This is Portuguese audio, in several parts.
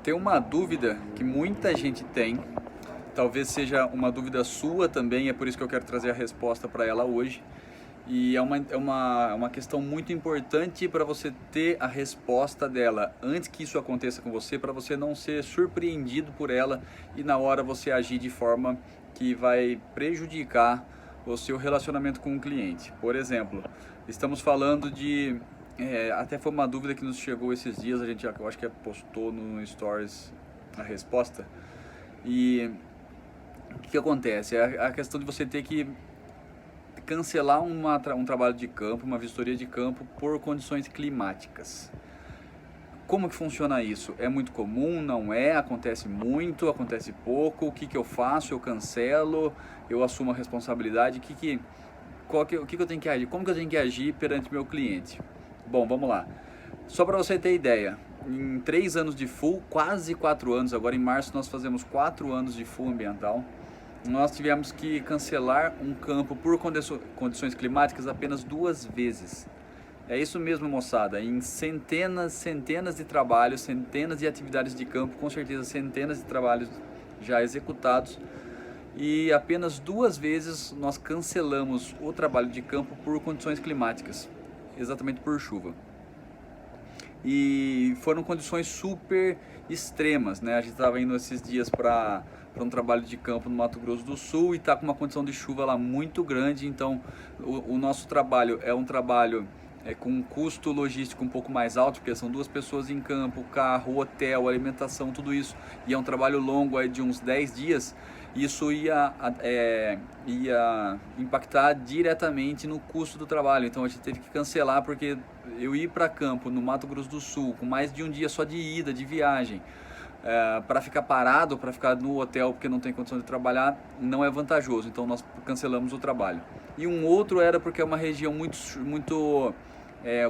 Tem uma dúvida que muita gente tem, talvez seja uma dúvida sua também, é por isso que eu quero trazer a resposta para ela hoje. E é uma questão muito importante para você ter a resposta dela antes que isso aconteça com você, para você não ser surpreendido por ela e na hora você agir de forma que vai prejudicar o seu relacionamento com o cliente. Por exemplo, estamos falando de até foi uma dúvida que nos chegou esses dias, eu acho que postou no Stories a resposta. E o que acontece? É a questão de você ter que cancelar um trabalho de campo, uma vistoria de campo por condições climáticas. Como que funciona isso? É muito comum? Não é? Acontece muito? Acontece pouco? O que eu faço? Eu cancelo? Eu assumo a responsabilidade? O que eu tenho que agir? Como que eu tenho que agir perante meu cliente? Bom, vamos lá. Só para você ter ideia, em 3 anos de full, quase 4 anos, agora em março nós fazemos 4 anos de full ambiental, nós tivemos que cancelar um campo por condições climáticas apenas 2 vezes. É isso mesmo, moçada, em centenas de trabalhos, centenas de atividades de campo, com certeza centenas de trabalhos já executados, e apenas 2 vezes nós cancelamos o trabalho de campo por condições climáticas, exatamente por chuva. E foram condições super extremas, né? A gente estava indo esses dias para um trabalho de campo no Mato Grosso do Sul e está com uma condição de chuva lá muito grande, então o nosso trabalho é um trabalho com um custo logístico um pouco mais alto, porque são 2 pessoas em campo, carro, hotel, alimentação, tudo isso, e é um trabalho longo aí de uns 10 dias, isso ia impactar diretamente no custo do trabalho. Então a gente teve que cancelar, porque eu ir para campo no Mato Grosso do Sul com mais de um dia só de ida, de viagem, para ficar parado, para ficar no hotel porque não tem condição de trabalhar, não é vantajoso, então nós cancelamos o trabalho. E um outro era porque é uma região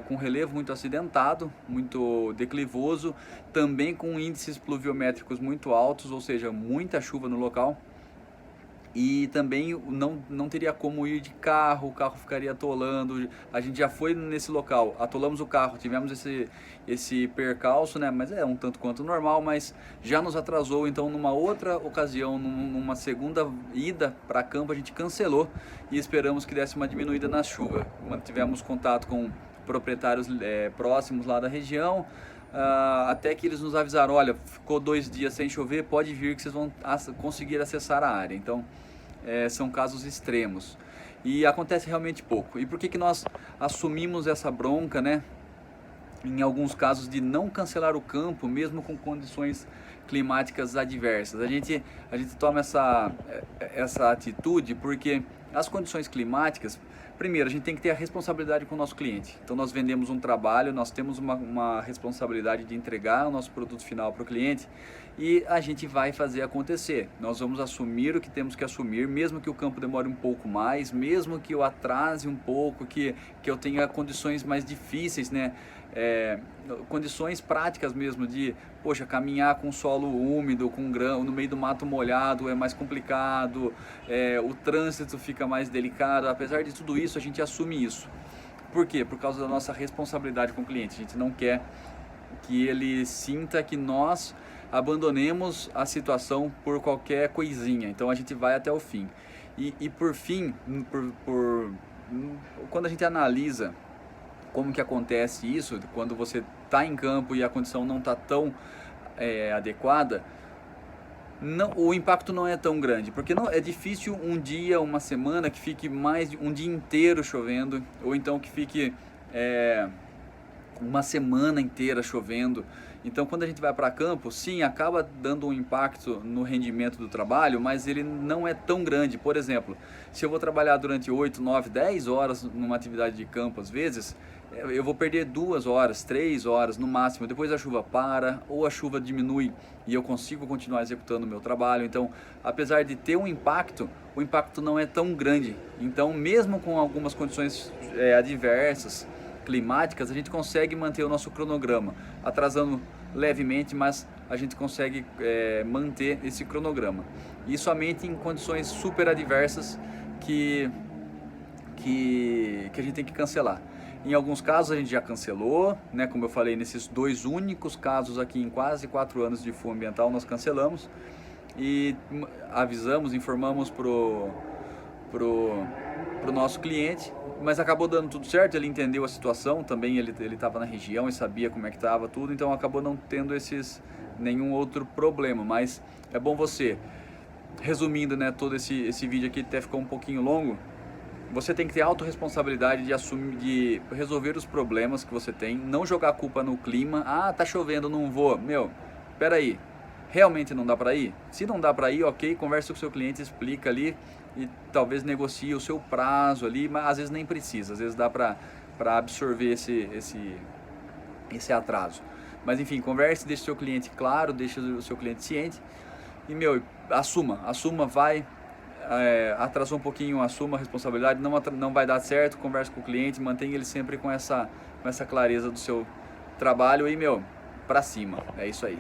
com relevo muito acidentado, muito declivoso, também com índices pluviométricos muito altos, ou seja, muita chuva no local. E também não teria como ir de carro, o carro ficaria atolando. A gente já foi nesse local, atolamos o carro, tivemos esse percalço, né? Mas é um tanto quanto normal, mas já nos atrasou. Então, numa outra ocasião, numa segunda ida para campo, a gente cancelou e esperamos que desse uma diminuída na chuva. Mantivemos contato com proprietários próximos lá da região, até que eles nos avisaram: olha, ficou 2 dias sem chover, pode vir que vocês vão conseguir acessar a área. Então são casos extremos e acontece realmente pouco. E por que nós assumimos essa bronca, né, em alguns casos, de não cancelar o campo mesmo com condições climáticas adversas? A gente toma essa atitude porque as condições climáticas, primeiro, a gente tem que ter a responsabilidade com o nosso cliente. Então nós vendemos um trabalho, nós temos uma responsabilidade de entregar o nosso produto final para o cliente e a gente vai fazer acontecer. Nós vamos assumir o que temos que assumir, mesmo que o campo demore um pouco mais, mesmo que eu atrase um pouco, que eu tenha condições mais difíceis, né? Condições práticas mesmo de, poxa, caminhar com solo úmido, com grão, no meio do mato molhado é mais complicado, o trânsito fica mais delicado. Apesar de tudo isso, a gente assume isso. Por quê? Por causa da nossa responsabilidade com o cliente. A gente não quer que ele sinta que nós abandonemos a situação por qualquer coisinha. Então a gente vai até o fim. E por fim, quando a gente analisa como que acontece isso, quando você está em campo e a condição não está tão adequada, o impacto não é tão grande, porque é difícil um dia, uma semana que fique mais de um dia inteiro chovendo, ou então que fique uma semana inteira chovendo. Então quando a gente vai para campo, sim, acaba dando um impacto no rendimento do trabalho, mas ele não é tão grande. Por exemplo, se eu vou trabalhar durante 8, 9, 10 horas numa atividade de campo, às vezes eu vou perder 2 horas, 3 horas no máximo. Depois a chuva para, ou a chuva diminui e eu consigo continuar executando o meu trabalho. Então, apesar de ter um impacto, o impacto não é tão grande. Então, mesmo com algumas condições adversas, climáticas, a gente consegue manter o nosso cronograma, atrasando levemente, mas a gente consegue manter esse cronograma. E somente em condições super adversas que a gente tem que cancelar. Em alguns casos a gente já cancelou, né? Como eu falei, nesses 2 únicos casos aqui em quase 4 anos de fumo ambiental nós cancelamos e avisamos, informamos pro nosso cliente, mas acabou dando tudo certo, ele entendeu a situação, também ele estava na região e sabia como é que estava tudo, então acabou não tendo nenhum outro problema, mas é bom você, resumindo, né, todo esse vídeo aqui até ficou um pouquinho longo, você tem que ter autorresponsabilidade de assumir, de resolver os problemas que você tem, não jogar a culpa no clima, ah, tá chovendo, não vou, peraí, realmente não dá para ir? Se não dá para ir, ok, conversa com o seu cliente, explica ali e talvez negocie o seu prazo ali, mas às vezes nem precisa, às vezes dá para absorver esse atraso. Mas enfim, converse, deixe o seu cliente claro, deixe o seu cliente ciente e, assuma, vai, atrasou um pouquinho, assuma a responsabilidade, não vai dar certo, converse com o cliente, mantenha ele sempre com essa clareza do seu trabalho e, pra cima, é isso aí.